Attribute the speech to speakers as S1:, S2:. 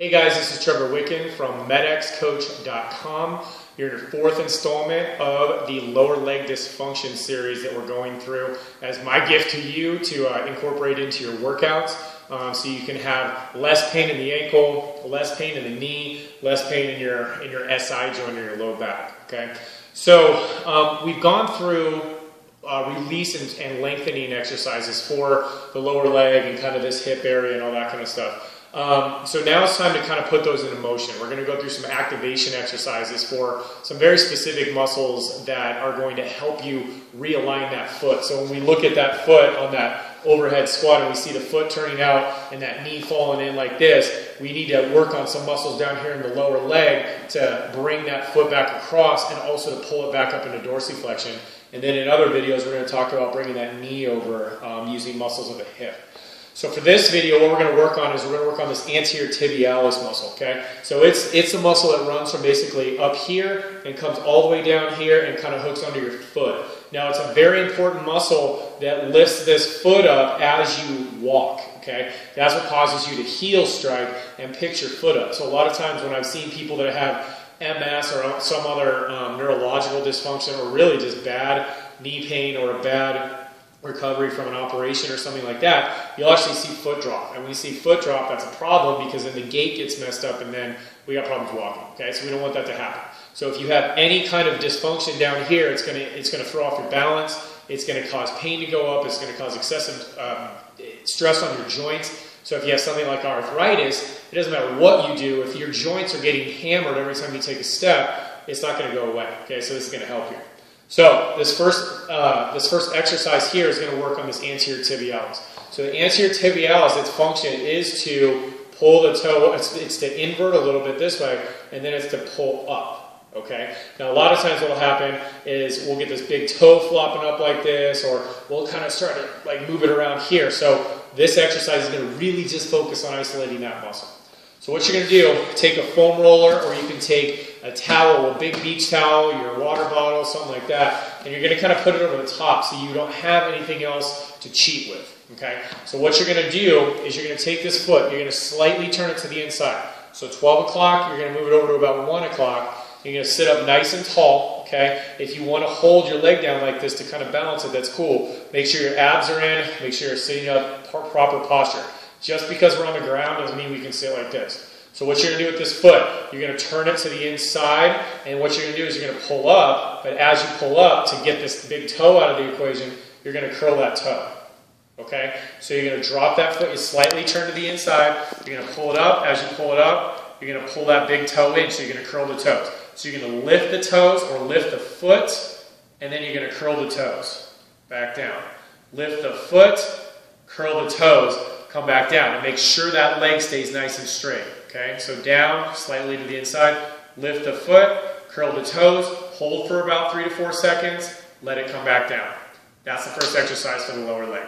S1: Hey guys, this is Trevor Wicken from medxcoach.com. You're in your fourth installment of the lower leg dysfunction series that we're going through as my gift to you to incorporate into your workouts so you can have less pain in the ankle, less pain in the knee, less pain in your SI joint or your low back. Okay, so we've gone through release and lengthening exercises for the lower leg and kind of this hip area and all that kind of stuff. So now it's time to kind of put those into motion. We're going to go through some activation exercises for some very specific muscles that are going to help you realign that foot. So when we look at that foot on that overhead squat and we see the foot turning out and that knee falling in like this, we need to work on some muscles down here in the lower leg to bring that foot back across and also to pull it back up into dorsiflexion. And then in other videos, we're going to talk about bringing that knee over using muscles of the hip. So for this video, what we're going to work on is we're going to work on this anterior tibialis muscle, okay? So it's a muscle that runs from basically up here and comes all the way down here and kind of hooks under your foot. Now, it's a very important muscle that lifts this foot up as you walk, okay? That's what causes you to heel strike and pick your foot up. So a lot of times when I've seen people that have MS or some other neurological dysfunction or really just bad knee pain or a bad recovery from an operation or something like that, you'll actually see foot drop. And when you see foot drop, that's a problem because then the gait gets messed up and then we got problems walking, okay? So we don't want that to happen. So if you have any kind of dysfunction down here, it's gonna throw off your balance, it's gonna cause pain to go up, it's gonna cause excessive stress on your joints. So if you have something like arthritis, it doesn't matter what you do, if your joints are getting hammered every time you take a step, it's not gonna go away, okay? So this is gonna help here. So this first exercise here is going to work on this anterior tibialis. So the anterior tibialis, its function is to pull the toe, it's to invert a little bit this way, and then it's to pull up, okay? Now a lot of times what will happen is we'll get this big toe flopping up like this, or we'll kind of start to like move it around here. So this exercise is going to really just focus on isolating that muscle. So what you're going to do, take a foam roller, or you can take a towel, a big beach towel, your water bottle, something like that, and you're going to kind of put it over the top so you don't have anything else to cheat with, okay? So what you're going to do is you're going to take this foot, you're going to slightly turn it to the inside. So 12 o'clock, you're going to move it over to about 1 o'clock. You're going to sit up nice and tall, okay? If you want to hold your leg down like this to kind of balance it, that's cool. Make sure your abs are in, make sure you're sitting up, proper posture. Just because we're on the ground doesn't mean we can sit like this. So what you're going to do with this foot, you're going to turn it to the inside, and what you're going to do is you're going to pull up, but as you pull up, to get this big toe out of the equation, you're going to curl that toe, okay? So you're going to drop that foot, you slightly turn to the inside, you're going to pull it up, as you pull it up, you're going to pull that big toe in, so you're going to curl the toes. So you're going to lift the toes, or lift the foot, and then you're going to curl the toes, back down. Lift the foot, curl the toes, come back down, and make sure that leg stays nice and straight. Okay, so down, slightly to the inside, lift the foot, curl the toes, hold for about 3 to 4 seconds, let it come back down. That's the first exercise for the lower leg.